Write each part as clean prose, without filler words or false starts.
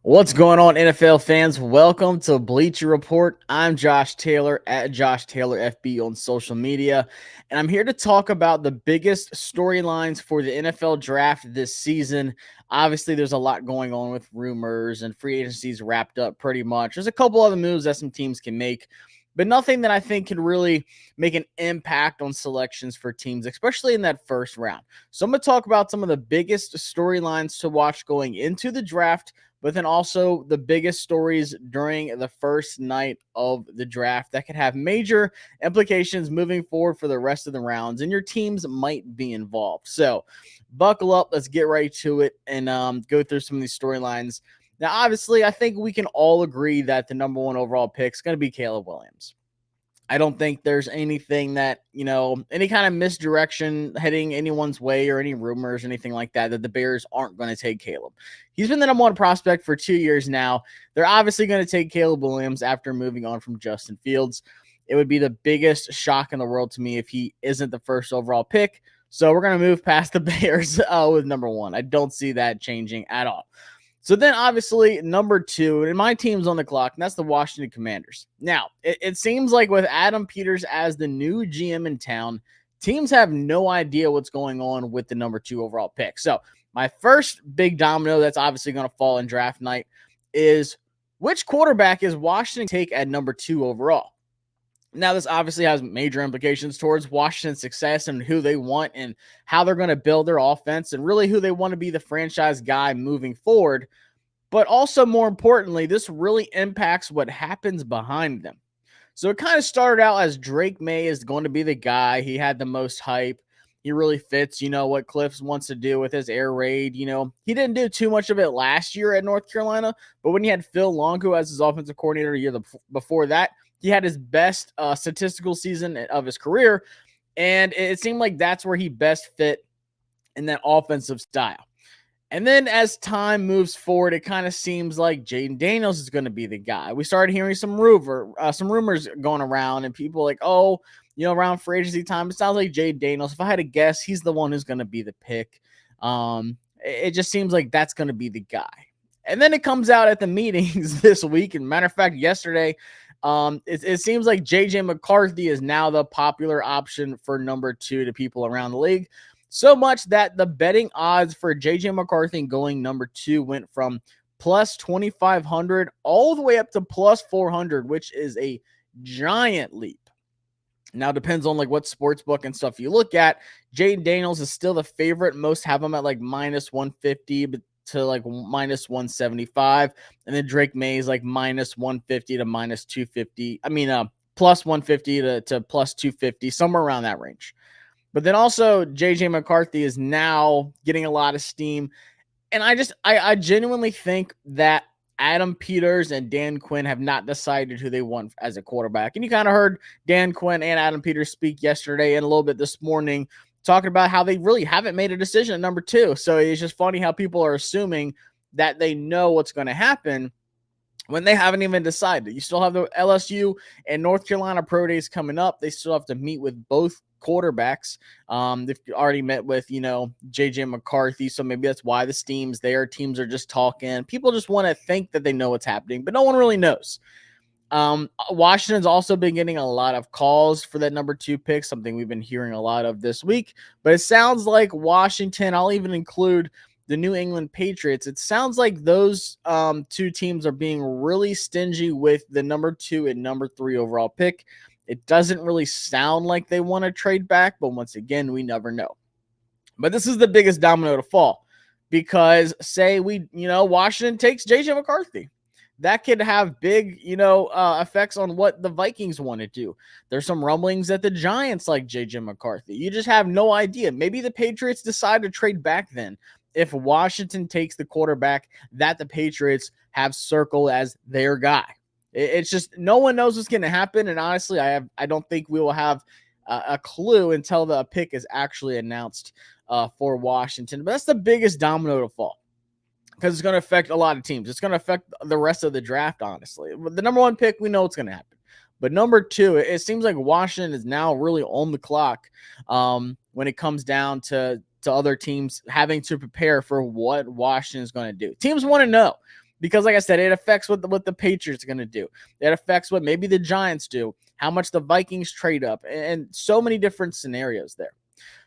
What's going on, NFL fans? Welcome to Bleacher Report. I'm Josh Taylor at Josh Taylor FB on social media, and I'm here to talk about the biggest storylines for the NFL draft this season. Obviously, there's a lot going on with rumors and free agencies wrapped up pretty much. There's a couple other moves that some teams can make, but nothing that I think can really make an impact on selections for teams, especially in that first round. So I'm going to talk about some of the biggest storylines to watch going into the draft, but then also the biggest stories during the first night of the draft that could have major implications moving forward for the rest of the rounds, and your teams might be involved. So buckle up. Let's get right to it and go through some of these storylines. Now, obviously, I think we can all agree that the number one overall pick is going to be Caleb Williams. I don't think there's anything that, any kind of misdirection heading anyone's way or any rumors, anything like that the Bears aren't going to take Caleb. He's been the number one prospect for 2 years now. They're obviously going to take Caleb Williams after moving on from Justin Fields. It would be the biggest shock in the world to me if he isn't the first overall pick. So we're going to move past the Bears with number one. I don't see that changing at all. So then, obviously, number two, and my team's on the clock, and that's the Washington Commanders. Now, it seems like with Adam Peters as the new GM in town, teams have no idea what's going on with the number two overall pick. So my first big domino that's obviously going to fall in draft night is which quarterback is Washington take at number two overall? Now, this obviously has major implications towards Washington's success and who they want and how they're going to build their offense and really who they want to be the franchise guy moving forward. But also, more importantly, this really impacts what happens behind them. So it kind of started out as Drake May is going to be the guy. He had the most hype. He really fits, what Cliff wants to do with his air raid. He didn't do too much of it last year at North Carolina, but when he had Phil Longo as his offensive coordinator the year before that, he had his best statistical season of his career, and it seemed like that's where he best fit in that offensive style. And then as time moves forward, it kind of seems like Jaden Daniels is going to be the guy. We started hearing some rumors going around, and people like, around free agency time, it sounds like Jaden Daniels. If I had to guess, he's the one who's going to be the pick. It just seems like that's going to be the guy. And then it comes out at the meetings this week. And matter of fact, yesterday, it seems like J.J. McCarthy is now the popular option for number two to people around the league. So much that the betting odds for J.J. McCarthy going number two went from plus 2,500 all the way up to plus 400, which is a giant leap. Now, it depends on what sports book and stuff you look at. Jaden Daniels is still the favorite. Most have him at minus 150 to minus 175. And then Drake May is minus 150 to minus 250. Plus 150 to plus 250, somewhere around that range. But then also J.J. McCarthy is now getting a lot of steam. And I genuinely think that Adam Peters and Dan Quinn have not decided who they want as a quarterback. And you kind of heard Dan Quinn and Adam Peters speak yesterday and a little bit this morning talking about how they really haven't made a decision at number two. So it's just funny how people are assuming that they know what's going to happen when they haven't even decided. You still have the LSU and North Carolina pro days coming up. They still have to meet with both quarterbacks. They've already met with, J.J. McCarthy. So maybe that's why the teams are just talking. People just want to think that they know what's happening, but no one really knows. Washington's also been getting a lot of calls for that number two pick, something we've been hearing a lot of this week. But it sounds like Washington, I'll even include the New England Patriots. It sounds like those two teams are being really stingy with the number two and number three overall pick. It doesn't really sound like they want to trade back, but once again, we never know. But this is the biggest domino to fall because say Washington takes J.J. McCarthy. That could have big, effects on what the Vikings want to do. There's some rumblings that the Giants like J.J. McCarthy. You just have no idea. Maybe the Patriots decide to trade back then if Washington takes the quarterback that the Patriots have circled as their guy. It's just no one knows what's going to happen. And honestly, I don't think we will have a clue until the pick is actually announced for Washington. But that's the biggest domino to fall because it's going to affect a lot of teams. It's going to affect the rest of the draft, honestly. The number one pick, we know what's going to happen. But number two, it seems like Washington is now really on the clock when it comes down to other teams having to prepare for what Washington is going to do. Teams want to know because like I said, it affects what the Patriots are going to do. It affects what maybe the Giants do, how much the Vikings trade up, and so many different scenarios there.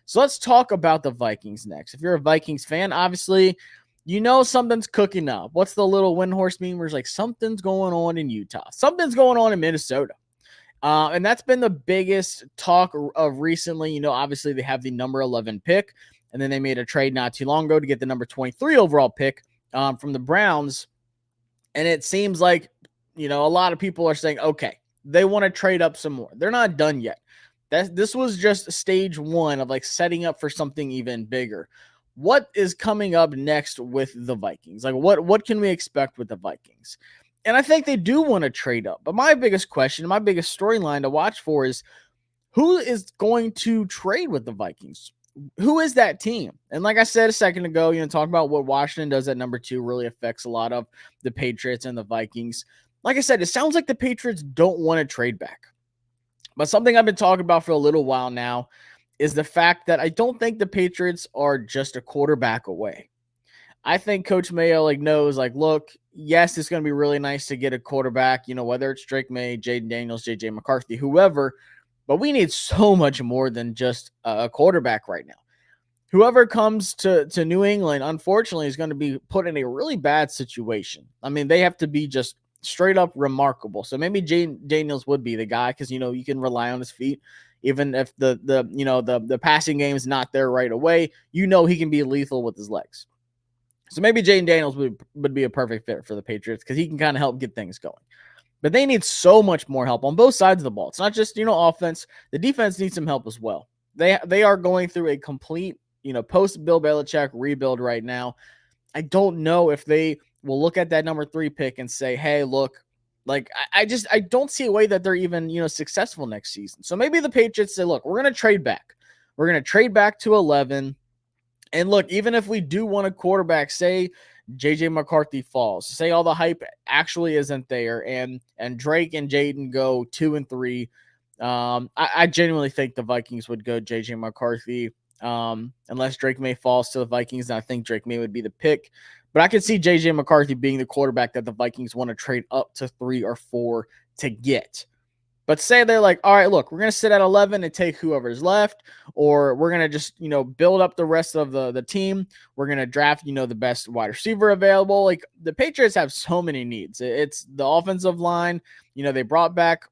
So let's talk about the Vikings next. If you're a Vikings fan, obviously, you know something's cooking up. What's the little Windhorse meme where it's like something's going on in Utah, something's going on in Minnesota. And that's been the biggest talk of recently. You know, obviously they have the number 11 pick, and then they made a trade not too long ago to get the number 23 overall pick from the Browns. And it seems like, you know, a lot of people are saying, okay, they want to trade up some more. They're not done yet. This was just stage one of like setting up for something even bigger. What is coming up next with the Vikings? Like what can we expect with the Vikings? And I think they do want to trade up. But my biggest question, my biggest storyline to watch for is who is going to trade with the Vikings? Who is that team? And like I said a second ago, you know, talking about what Washington does at number 2 really affects a lot of the Patriots and the Vikings. Like I said, it sounds like the Patriots don't want to trade back. But something I've been talking about for a little while now is the fact that I don't think the Patriots are just a quarterback away. I think Coach Mayo knows, look, yes, it's going to be really nice to get a quarterback, you know, whether it's Drake May, Jaden Daniels, JJ McCarthy, whoever, but we need so much more than just a quarterback right now. Whoever comes to New England, unfortunately, is going to be put in a really bad situation. I mean, they have to be just straight up remarkable. So maybe Jaden Daniels would be the guy because, you know, you can rely on his feet. Even if the passing game is not there right away, you know he can be lethal with his legs. So maybe Jaden Daniels would be a perfect fit for the Patriots because he can kind of help get things going. But they need so much more help on both sides of the ball. It's not just, you know, offense. The defense needs some help as well. They are going through a complete, you know, post-Bill Belichick rebuild right now. I don't know if they will look at that number 3 pick and say, hey, look, I don't see a way that they're even, you know, successful next season. So maybe the Patriots say, look, we're going to trade back. We're going to trade back to 11. And look, even if we do want a quarterback, say JJ McCarthy falls, say all the hype actually isn't there, and Drake and Jaden go 2 and 3. I genuinely think the Vikings would go JJ McCarthy, unless Drake May falls to the Vikings, and I think Drake May would be the pick. But I could see JJ McCarthy being the quarterback that the Vikings want to trade up to 3 or 4 to get. But say they're like, all right, look, we're going to sit at 11 and take whoever's left, or we're going to just, you know, build up the rest of the team. We're going to draft, you know, the best wide receiver available. Like, the Patriots have so many needs. It's the offensive line. You know, they brought back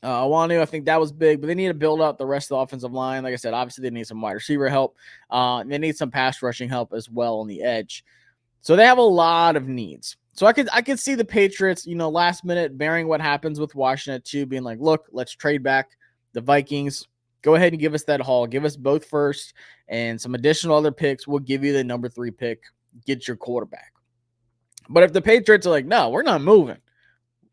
Awanu. I think that was big, but they need to build up the rest of the offensive line. Like I said, obviously they need some wide receiver help. They need some pass rushing help as well on the edge. So they have a lot of needs. So I could see the Patriots, you know, last minute bearing what happens with Washington too, being like, look, let's trade back the Vikings. Go ahead and give us that haul. Give us both first and some additional other picks. We'll give you the number 3 pick. Get your quarterback. But if the Patriots are like, no, we're not moving.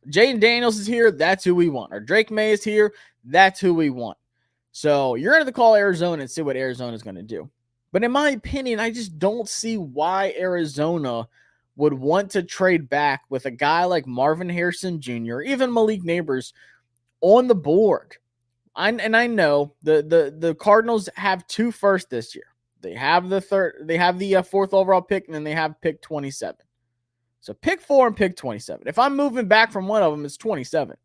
Jaden Daniels is here. That's who we want. Or Drake May is here. That's who we want. So you're going to call Arizona and see what Arizona is going to do. But in my opinion, I just don't see why Arizona would want to trade back with a guy like Marvin Harrison Jr., even Malik Neighbors on the board. I know the Cardinals have 2 firsts this year. They have the 4th overall pick, and then they have pick 27. So pick 4 and pick 27. If I'm moving back from one of them, it's 27.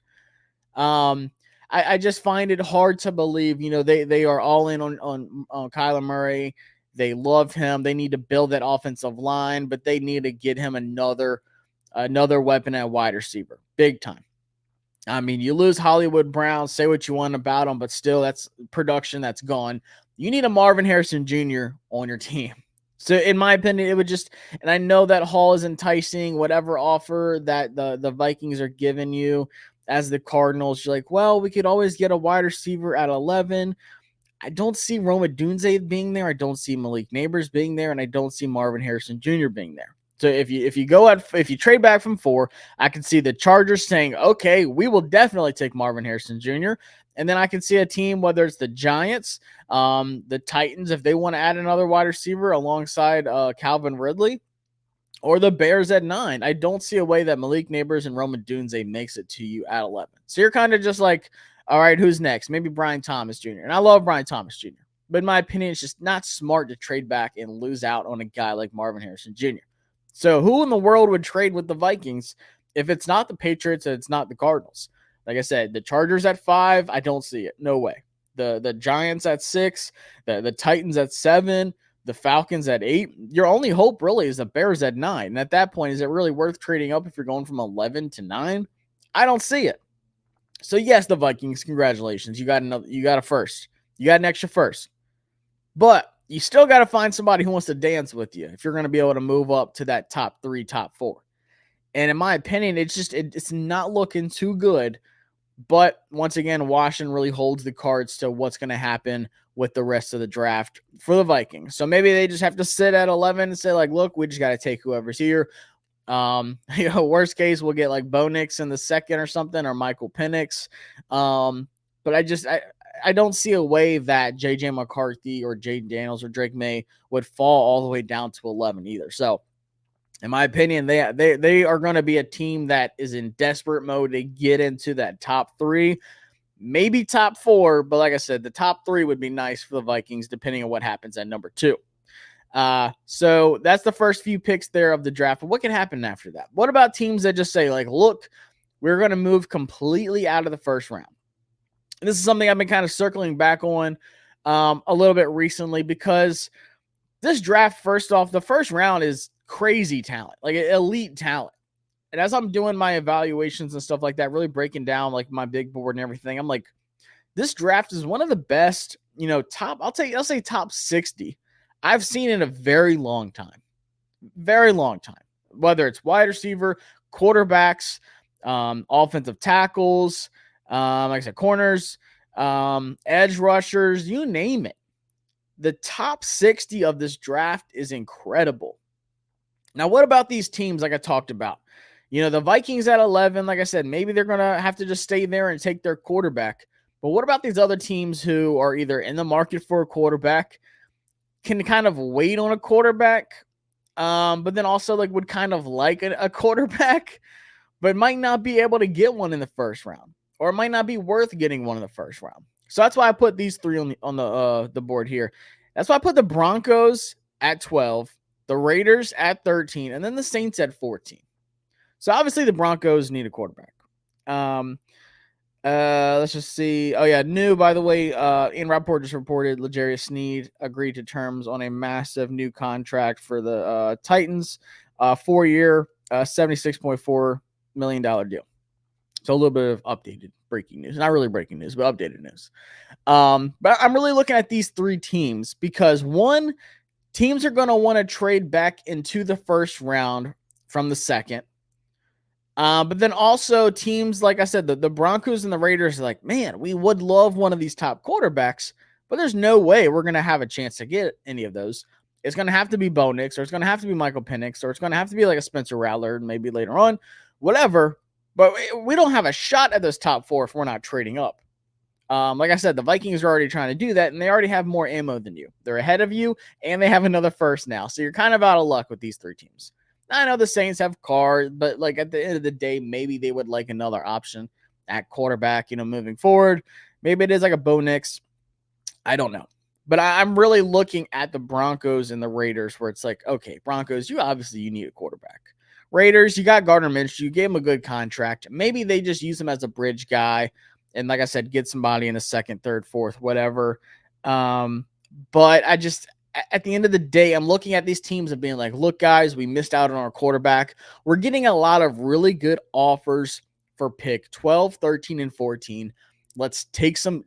I just find it hard to believe, you know, they are all in on Kyler Murray. They love him. They need to build that offensive line, but they need to get him another weapon at wide receiver. Big time. I mean, you lose Hollywood Brown, say what you want about him, but still that's production that's gone. You need a Marvin Harrison Jr. on your team. So in my opinion, it would just, and I know that Hall is enticing, whatever offer that the Vikings are giving you as the Cardinals. You're like, well, we could always get a wide receiver at 11. I don't see Rome Odunze being there. I don't see Malik Neighbors being there, and I don't see Marvin Harrison Jr. being there. So if you trade back from 4, I can see the Chargers saying, okay, we will definitely take Marvin Harrison Jr. And then I can see a team, whether it's the Giants, the Titans, if they want to add another wide receiver alongside Calvin Ridley, or the Bears at 9. I don't see a way that Malik Neighbors and Rome Odunze makes it to you at 11. So you're kind of just like, all right, who's next? Maybe Brian Thomas Jr. And I love Brian Thomas Jr. But in my opinion, it's just not smart to trade back and lose out on a guy like Marvin Harrison Jr. So who in the world would trade with the Vikings if it's not the Patriots and it's not the Cardinals? Like I said, the Chargers at 5, I don't see it. No way. The Giants at 6, the Titans at 7, the Falcons at 8. Your only hope really is the Bears at 9. And at that point, is it really worth trading up if you're going from 11 to 9? I don't see it. So yes, the Vikings, congratulations. You got a first. You got an extra first. But you still got to find somebody who wants to dance with you if you're going to be able to move up to that top 3, top 4. And in my opinion, it's not looking too good. But once again, Washington really holds the cards to what's going to happen with the rest of the draft for the Vikings. So maybe they just have to sit at 11 and say, like, look, we just got to take whoever's here. Worst case, we'll get like Bo Nix in the second or something, or Michael Penix. But I don't see a way that J.J. McCarthy or Jaden Daniels or Drake May would fall all the way down to 11 either. So in my opinion, they are going to be a team that is in desperate mode to get into that top 3, maybe top 4. But like I said, the top 3 would be nice for the Vikings, depending on what happens at number 2. So that's the first few picks there of the draft. But what can happen after that? What about teams that just say, like, look, we're going to move completely out of the first round? And this is something I've been kind of circling back on a little bit recently, because this draft, first off, the first round is crazy talent, like elite talent. And as I'm doing my evaluations and stuff like that, really breaking down like my big board and everything, I'm like, this draft is one of the best, I'll say top 60 I've seen in a very long time, whether it's wide receiver, quarterbacks, offensive tackles, like I said, corners, edge rushers, you name it. The top 60 of this draft is incredible. Now, what about these teams like I talked about? The Vikings at 11, like I said, maybe they're going to have to just stay there and take their quarterback. But what about these other teams who are either in the market for a quarterback, can kind of wait on a quarterback, but then also like would kind of like a quarterback, but might not be able to get one in the first round, or it might not be worth getting one in the first round? So that's why I put these 3 on the board here. That's why I put the Broncos at 12, the Raiders at 13, and then the Saints at 14. So obviously the Broncos need a quarterback. Let's just see. Oh yeah, new, by the way, Ian Rappaport just reported L'Jarius Sneed agreed to terms on a massive new contract for the Titans, 4-year, $76.4 million deal. So a little bit of updated breaking news. Not really breaking news, but updated news. But I'm really looking at these 3 teams because, one, teams are going to want to trade back into the first round from the second. But then also teams, like I said, the Broncos and the Raiders are like, man, we would love one of these top quarterbacks, but there's no way we're going to have a chance to get any of those. It's going to have to be Bo Nix, or it's going to have to be Michael Penix, or it's going to have to be like a Spencer Rattler, maybe later on, whatever. But we don't have a shot at those top 4 if we're not trading up. Like I said, the Vikings are already trying to do that, and they already have more ammo than you. They're ahead of you, and they have another first now. So you're kind of out of luck with these 3 teams. I know the Saints have Carr, but like at the end of the day, maybe they would like another option at quarterback, moving forward. Maybe it is like a Bo Nix. I don't know. But I'm really looking at the Broncos and the Raiders, where it's like, okay, Broncos, you need a quarterback. Raiders, you got Gardner Minshew. You gave him a good contract. Maybe they just use him as a bridge guy. And like I said, get somebody in the second, third, fourth, whatever. But at the end of the day, I'm looking at these teams and being like, look, guys, we missed out on our quarterback. We're getting a lot of really good offers for pick 12, 13, and 14. Let's take some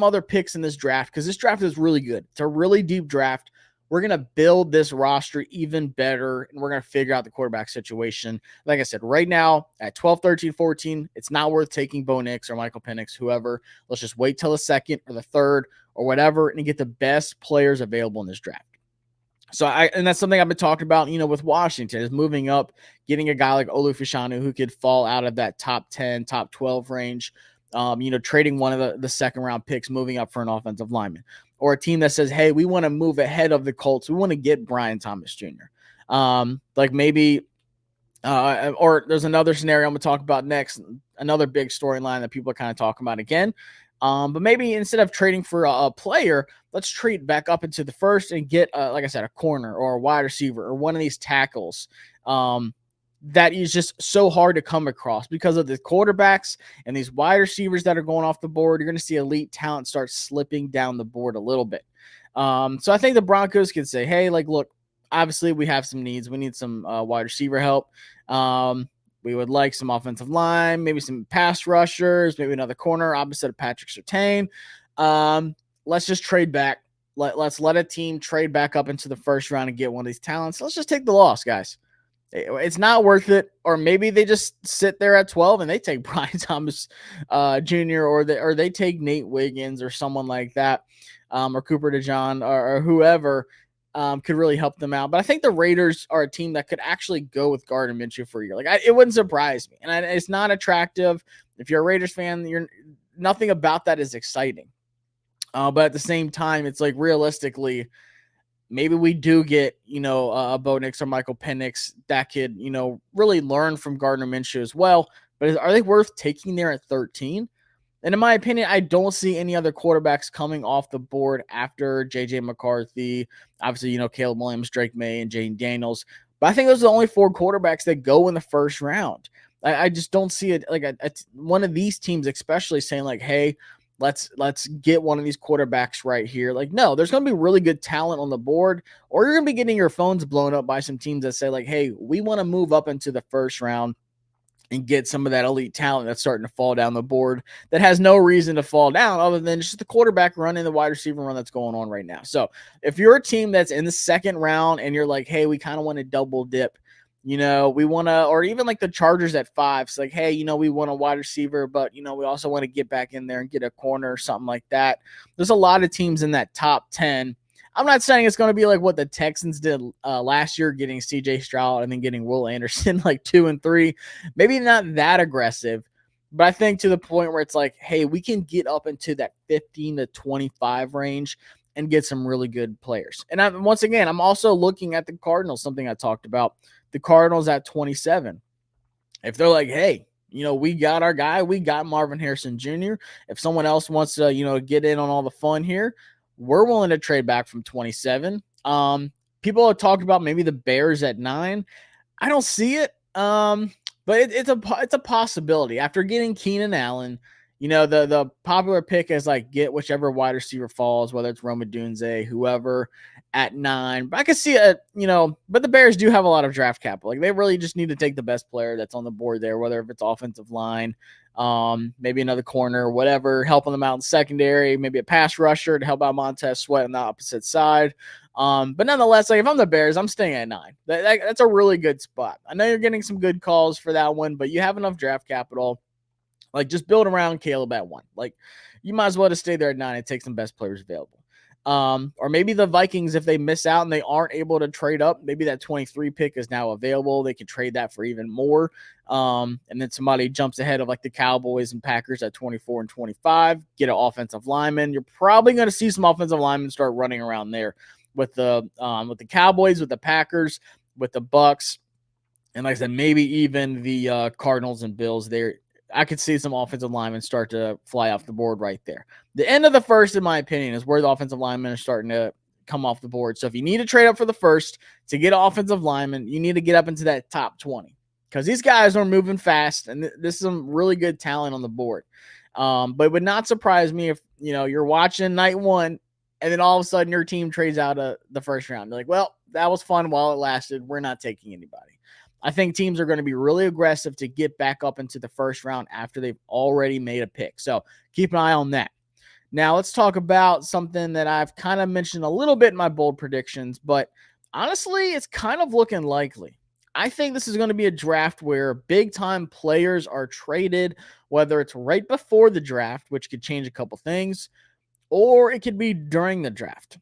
other picks in this draft, because this draft is really good. It's a really deep draft. We're going to build this roster even better, and we're going to figure out the quarterback situation. Like I said, right now at 12, 13, 14, it's not worth taking Bo Nix or Michael Penix, whoever. Let's just wait till the second or the third or whatever and get the best players available in this draft. So and that's something I've been talking about, with Washington, is moving up, getting a guy like Olufishanu who could fall out of that top 10, top 12 range, trading one of the second round picks, moving up for an offensive lineman, or a team that says, hey, we want to move ahead of the Colts. We want to get Brian Thomas Jr. Like maybe, or there's another scenario I'm going to talk about next, another big storyline that people are kind of talking about again. But maybe instead of trading for a player, let's trade back up into the first and get, like I said, a corner or a wide receiver or one of these tackles. That is just so hard to come across because of the quarterbacks and these wide receivers that are going off the board. You're going to see elite talent start slipping down the board a little bit. So I think the Broncos could say, hey, like, look, obviously we have some needs. We need some wide receiver help. We would like some offensive line, maybe some pass rushers, maybe another corner opposite of Patrick Surtain. Let's just trade back. Let's let a team trade back up into the first round and get one of these talents. Let's just take the loss, guys. It's not worth it. Or maybe they just sit there at 12 and they take Brian Thomas Jr. or they take Nate Wiggins or someone like that, or Cooper DeJean or whoever could really help them out. But I think the Raiders are a team that could actually go with Gardner Minshew for a year. It wouldn't surprise me. And it's not attractive. If you're a Raiders fan, nothing about that is exciting. But at the same time, it's like realistically, maybe we do get, a Bo Nix or Michael Penix that could, really learn from Gardner Minshew as well. But are they worth taking there at 13? And in my opinion, I don't see any other quarterbacks coming off the board after J.J. McCarthy. Obviously, Caleb Williams, Drake May, and Jane Daniels. But I think those are the only 4 quarterbacks that go in the first round. I just don't see it like one of these teams, especially saying like, hey, let's get one of these quarterbacks right here. Like, no, there's going to be really good talent on the board, or you're going to be getting your phones blown up by some teams that say like, hey, we want to move up into the first round and get some of that elite talent that's starting to fall down the board that has no reason to fall down other than just the quarterback run and the wide receiver run that's going on right now. So if you're a team that's in the second round and you're like, hey, we kind of want to double dip, we want to, or even like the Chargers at 5. It's like, hey, we want a wide receiver, but, we also want to get back in there and get a corner or something like that. There's a lot of teams in that top 10. I'm not saying it's going to be like what the Texans did last year, getting CJ Stroud and then getting Will Anderson like 2 and 3. Maybe not that aggressive, but I think to the point where it's like, hey, we can get up into that 15 to 25 range and get some really good players. And once again, I'm also looking at the Cardinals, something I talked about. The Cardinals at 27. If they're like, hey, we got our guy, we got Marvin Harrison Jr. If someone else wants to, get in on all the fun here, we're willing to trade back from 27. People have talked about maybe the Bears at 9. I don't see it. But it's a possibility. After getting Keenan Allen, the popular pick is like get whichever wide receiver falls, whether it's Rome Odunze, whoever, at 9. But I can see it, but the Bears do have a lot of draft capital. Like they really just need to take the best player that's on the board there, whether if it's offensive line, maybe another corner, whatever, helping them out in secondary, maybe a pass rusher to help out Montez Sweat on the opposite side. But nonetheless, like if I'm the Bears, I'm staying at 9. That's a really good spot. I know you're getting some good calls for that one, but you have enough draft capital. Like just build around Caleb at 1. Like you might as well just stay there at 9 and take some best players available. Or maybe the Vikings, if they miss out and they aren't able to trade up, maybe that 23 pick is now available. They can trade that for even more. And then somebody jumps ahead of like the Cowboys and Packers at 24 and 25, get an offensive lineman. You're probably going to see some offensive linemen start running around there with the Cowboys, with the Packers, with the Bucks. And like I said, maybe even the Cardinals and Bills there. I could see some offensive linemen start to fly off the board right there. The end of the first, in my opinion, is where the offensive linemen are starting to come off the board. So if you need to trade up for the first to get an offensive lineman, you need to get up into that top 20 because these guys are moving fast and this is some really good talent on the board. But it would not surprise me if, you're watching night 1 and then all of a sudden your team trades out of the first round. You're like, well, that was fun while it lasted. We're not taking anybody. I think teams are going to be really aggressive to get back up into the first round after they've already made a pick. So keep an eye on that. Now let's talk about something that I've kind of mentioned a little bit in my bold predictions, but honestly, it's kind of looking likely. I think this is going to be a draft where big time players are traded, whether it's right before the draft, which could change a couple things, or it could be during the draft.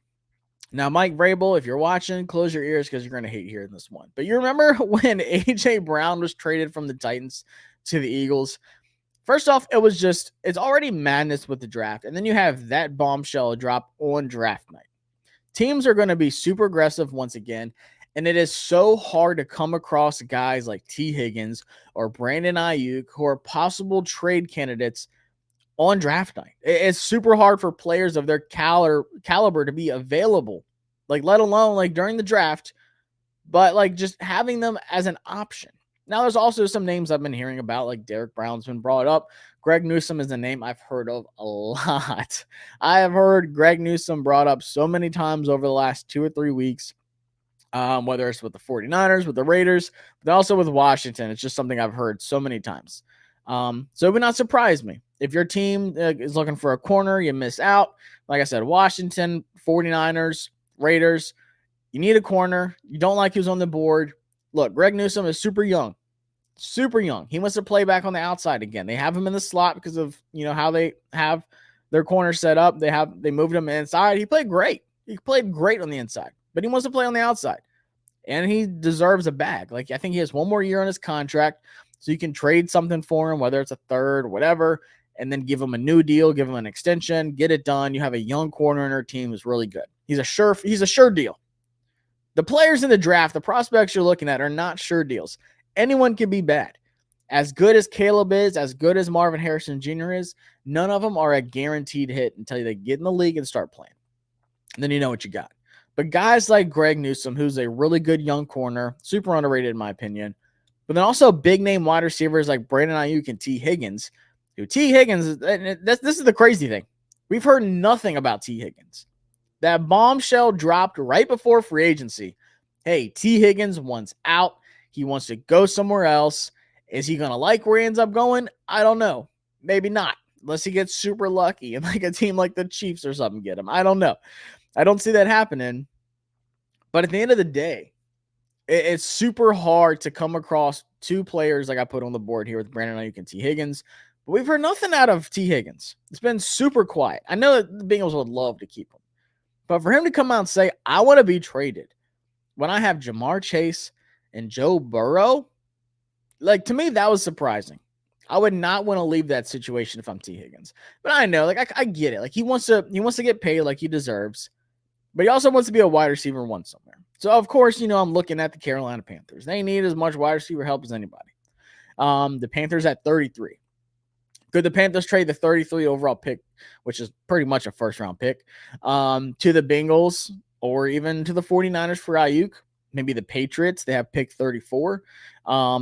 Now, Mike Vrabel, if you're watching, close your ears because you're going to hate hearing this one. But you remember when A.J. Brown was traded from the Titans to the Eagles? First off, it's already madness with the draft. And then you have that bombshell drop on draft night. Teams are going to be super aggressive once again. And it is so hard to come across guys like T. Higgins or Brandon Ayuk who are possible trade candidates on draft night. It's super hard for players of their caliber to be available, like let alone like during the draft, but like just having them as an option. Now, there's also some names I've been hearing about, like Derek Brown's been brought up. Greg Newsome is a name I've heard of a lot. I have heard Greg Newsome brought up so many times over the last 2 or 3 weeks, whether it's with the 49ers, with the Raiders, but also with Washington. It's just something I've heard so many times. So it would not surprise me. If your team is looking for a corner, you miss out. Like I said, Washington, 49ers, Raiders, you need a corner. You don't like who's on the board. Look, Greg Newsome is super young. Super young. He wants to play back on the outside again. They have him in the slot because of, how they have their corner set up. They moved him inside. He played great. He played great on the inside, but he wants to play on the outside. And he deserves a bag. Like, I think he has one more year on his contract, so you can trade something for him, whether it's a third or whatever, and then give him a new deal, give him an extension, get it done. You have a young corner in our team who's really good. He's a sure deal. The players in the draft, the prospects you're looking at, are not sure deals. Anyone can be bad. As good as Caleb is, as good as Marvin Harrison Jr. is, none of them are a guaranteed hit until they get in the league and start playing. And then you know what you got. But guys like Greg Newsome, who's a really good young corner, super underrated in my opinion, but then also big name wide receivers like Brandon Ayuk and T. Higgins. T. Higgins, this is the crazy thing. We've heard nothing about T. Higgins. That bombshell dropped right before free agency. Hey, T. Higgins wants out. He wants to go somewhere else. Is he going to like where he ends up going? I don't know. Maybe not. Unless he gets super lucky and like a team like the Chiefs or something get him. I don't know. I don't see that happening. But at the end of the day, it's super hard to come across two players like I put on the board here with Brandon Ayuk and T. Higgins. But we've heard nothing out of T. Higgins. It's been super quiet. I know that the Bengals would love to keep him. But for him to come out and say, I want to be traded when I have Jamar Chase and Joe Burrow, like, to me, that was surprising. I would not want to leave that situation if I'm T. Higgins. But I know, like, I get it. Like, he wants to get paid like he deserves. But he also wants to be a wide receiver one somewhere. So, of course, I'm looking at the Carolina Panthers. They need as much wide receiver help as anybody. The Panthers at 33. Could the Panthers trade the 33 overall pick, which is pretty much a first-round pick, to the Bengals or even to the 49ers for Ayuk? Maybe the Patriots. They have pick 34.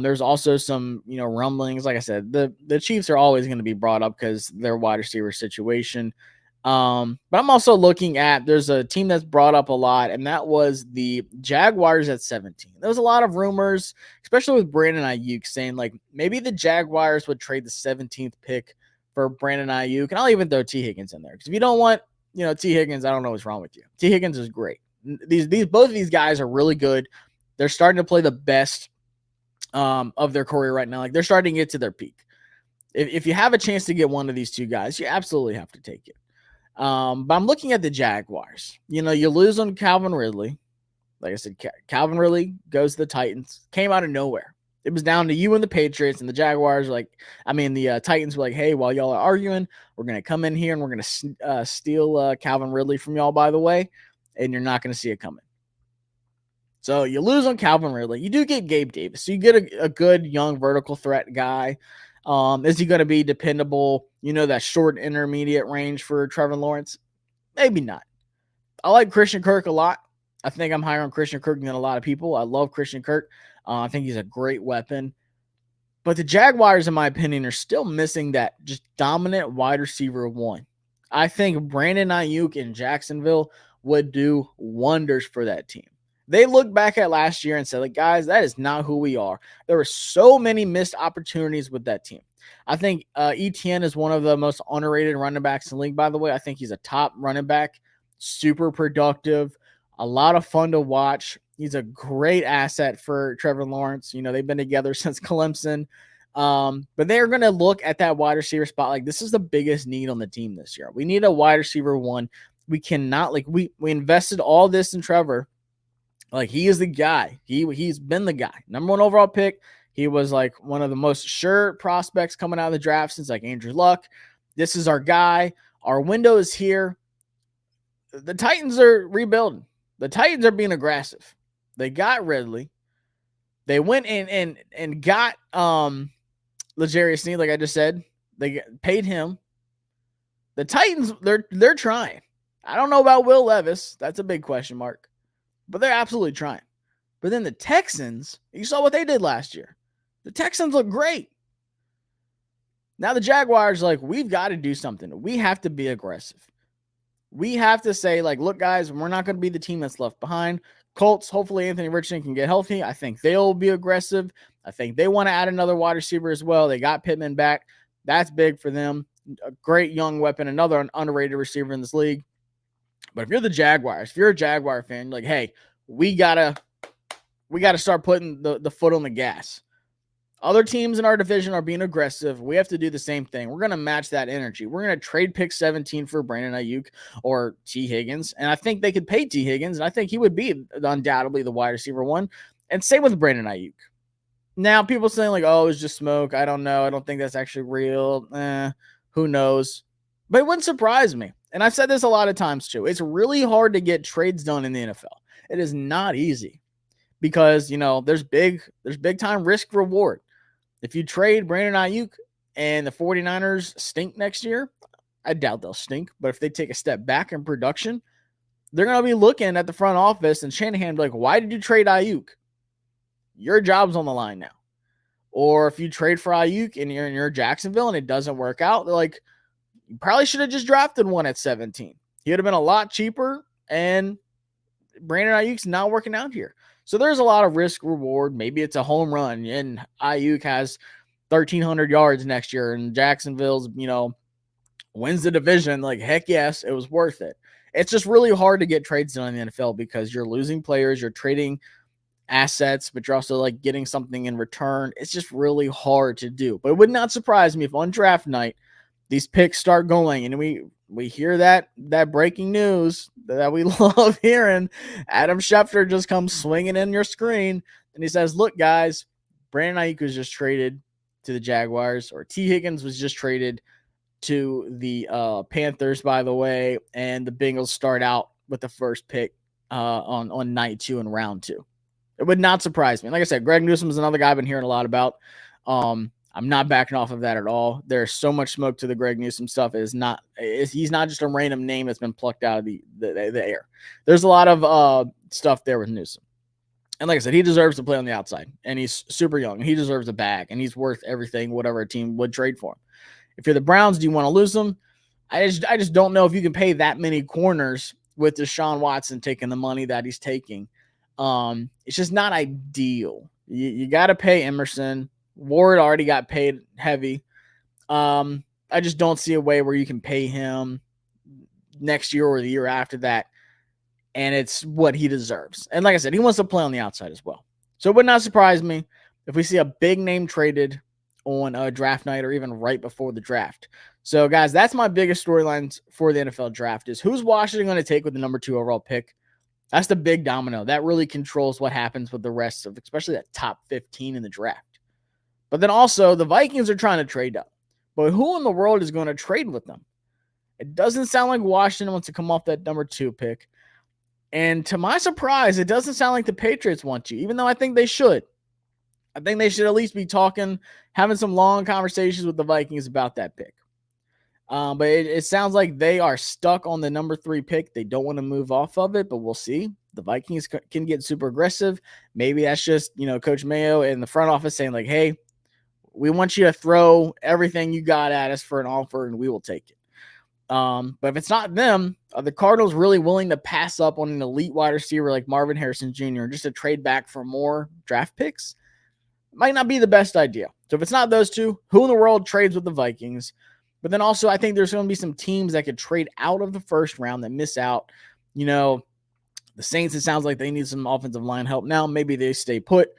There's also some, rumblings. Like I said, the Chiefs are always going to be brought up because their wide receiver situation. But I'm also looking at, there's a team that's brought up a lot, and that was the Jaguars at 17. There was a lot of rumors, especially with Brandon Ayuk, saying like maybe the Jaguars would trade the 17th pick for Brandon Ayuk. And I'll even throw T. Higgins in there, because if you don't want, T. Higgins, I don't know what's wrong with you. T. Higgins is great. Both of these guys are really good. They're starting to play the best of their career right now. Like, they're starting to get to their peak. If you have a chance to get one of these two guys, you absolutely have to take it. But I'm looking at the Jaguars. You lose on Calvin Ridley. Like I said, Calvin Ridley goes to the Titans. Came out of nowhere. It was down to you and the Patriots, and the Jaguars the Titans were like, hey, while y'all are arguing, we're going to come in here and we're going to steal Calvin Ridley from y'all, by the way, and you're not going to see it coming. So you lose on Calvin Ridley. You do get Gabe Davis. So you get a good young vertical threat guy. Is he going to be dependable? That short intermediate range for Trevor Lawrence? Maybe not. I like Christian Kirk a lot. I think I'm higher on Christian Kirk than a lot of people. I love Christian Kirk. I think he's a great weapon. But the Jaguars, in my opinion, are still missing that just dominant wide receiver one. I think Brandon Ayuk in Jacksonville would do wonders for that team. They looked back at last year and said, like, guys, that is not who we are. There were so many missed opportunities with that team. I think Etienne is one of the most underrated running backs in the league, by the way. I think he's a top running back, super productive, a lot of fun to watch. He's a great asset for Trevor Lawrence. They've been together since Clemson. But they're going to look at that wide receiver spot like this is the biggest need on the team this year. We need a wide receiver one. We cannot, we invested all this in Trevor. Like, he is the guy. He's been the guy. Number 1 overall pick. He was like one of the most sure prospects coming out of the draft since like Andrew Luck. This is our guy. Our window is here. The Titans are rebuilding. The Titans are being aggressive. They got Ridley. They went and got L'Jarius Sneed, like I just said. They paid him. The Titans, they're trying. I don't know about Will Levis. That's a big question mark. But they're absolutely trying. But then the Texans, you saw what they did last year. The Texans look great. Now the Jaguars, like, we've got to do something. We have to be aggressive. We have to say, like, look, guys, we're not going to be the team that's left behind. Colts, hopefully Anthony Richardson can get healthy. I think they'll be aggressive. I think they want to add another wide receiver as well. They got Pittman back. That's big for them. A great young weapon, another underrated receiver in this league. But if you're the Jaguars, if you're a Jaguar fan, you're like, hey, we gotta start putting the foot on the gas. Other teams in our division are being aggressive. We have to do the same thing. We're going to match that energy. We're going to trade pick 17 for Brandon Ayuk or T. Higgins. And I think they could pay T. Higgins, and I think he would be undoubtedly the wide receiver one. And same with Brandon Ayuk. Now, people saying like, oh, it's just smoke. I don't know. I don't think that's actually real. Who knows? But it wouldn't surprise me. And I've said this a lot of times too. It's really hard to get trades done in the NFL. It is not easy because, there's big time risk reward. If you trade Brandon Ayuk and the 49ers stink next year, I doubt they'll stink. But if they take a step back in production, they're going to be looking at the front office and Shanahan like, why did you trade Ayuk? Your job's on the line now. Or if you trade for Ayuk and you're Jacksonville and it doesn't work out, they're like, you probably should have just drafted one at 17. He would have been a lot cheaper, and Brandon Ayuk's not working out here. So there's a lot of risk reward. Maybe it's a home run and Ayuk has 1,300 yards next year and Jacksonville's, wins the division. Like, heck yes, it was worth it. It's just really hard to get trades done in the NFL because you're losing players, you're trading assets, but you're also like getting something in return. It's just really hard to do. But it would not surprise me if on draft night, these picks start going and we hear that breaking news that we love hearing. Adam Schefter just comes swinging in your screen and he says, look, guys, Brandon Ayuk was just traded to the Jaguars, or T. Higgins was just traded to the Panthers, by the way, and the Bengals start out with the first pick on night 2 and round 2. It would not surprise me. Like I said, Greg Newsome is another guy I've been hearing a lot about. I'm not backing off of that at all. There's so much smoke to the Greg Newsome stuff. He's not just a random name that's been plucked out of the air. There's a lot of stuff there with Newsome. And like I said, he deserves to play on the outside. And he's super young. He deserves a bag. And he's worth everything whatever a team would trade for him. If you're the Browns, do you want to lose him? I just don't know if you can pay that many corners with Deshaun Watson taking the money that he's taking. It's just not ideal. You got to pay Emerson. Ward already got paid heavy. I just don't see a way where you can pay him next year or the year after that, and it's what he deserves. And like I said, he wants to play on the outside as well. So it would not surprise me if we see a big name traded on a draft night or even right before the draft. So, guys, that's my biggest storylines for the NFL draft is who's Washington going to take with the number 2 overall pick? That's the big domino. That really controls what happens with the rest of, especially that top 15 in the draft. But then also, the Vikings are trying to trade up. But who in the world is going to trade with them? It doesn't sound like Washington wants to come off that number 2 pick. And to my surprise, it doesn't sound like the Patriots want you, even though I think they should. I think they should at least be talking, having some long conversations with the Vikings about that pick. But it sounds like they are stuck on the number 3 pick. They don't want to move off of it, but we'll see. The Vikings can get super aggressive. Maybe that's just, Coach Mayo and the front office saying like, hey, we want you to throw everything you got at us for an offer, and we will take it. But if it's not them, are the Cardinals really willing to pass up on an elite wide receiver like Marvin Harrison Jr. just to trade back for more draft picks? Might not be the best idea. So if it's not those two, who in the world trades with the Vikings? But then also, I think there's going to be some teams that could trade out of the first round that miss out. The Saints, it sounds like they need some offensive line help now. Maybe they stay put.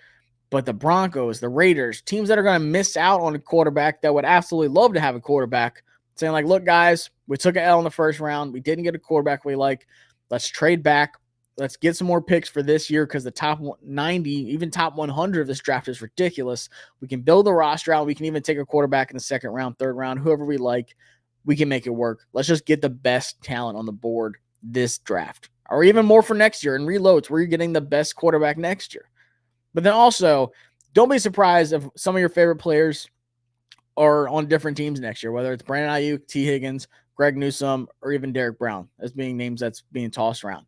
But the Broncos, the Raiders, teams that are going to miss out on a quarterback that would absolutely love to have a quarterback, saying like, look, guys, we took an L in the first round. We didn't get a quarterback we like. Let's trade back. Let's get some more picks for this year because the top 90, even top 100 of this draft is ridiculous. We can build the roster out. We can even take a quarterback in the second round, third round, whoever we like. We can make it work. Let's just get the best talent on the board this draft, or even more for next year and reload to where you're getting the best quarterback next year. But then also, don't be surprised if some of your favorite players are on different teams next year, whether it's Brandon Ayuk, T. Higgins, Greg Newsome, or even Derek Brown as being names that's being tossed around.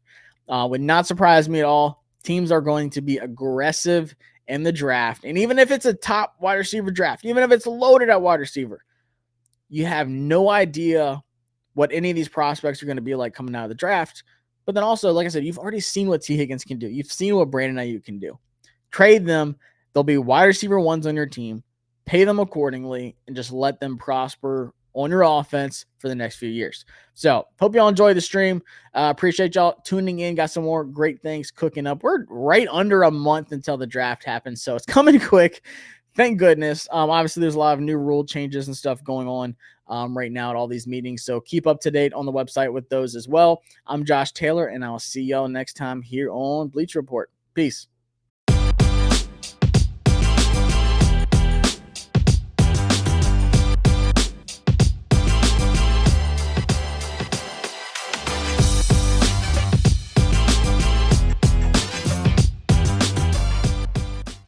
Would not surprise me at all. Teams are going to be aggressive in the draft. And even if it's a top wide receiver draft, even if it's loaded at wide receiver, you have no idea what any of these prospects are going to be like coming out of the draft. But then also, like I said, you've already seen what T. Higgins can do. You've seen what Brandon Ayuk can do. Trade them. They'll be wide receiver ones on your team. Pay them accordingly and just let them prosper on your offense for the next few years. So hope y'all enjoy the stream. Appreciate y'all tuning in. Got some more great things cooking up. We're right under a month until the draft happens, so it's coming quick. Thank goodness. Obviously, there's a lot of new rule changes and stuff going on right now at all these meetings. So keep up to date on the website with those as well. I'm Josh Taylor, and I'll see y'all next time here on Bleacher Report. Peace.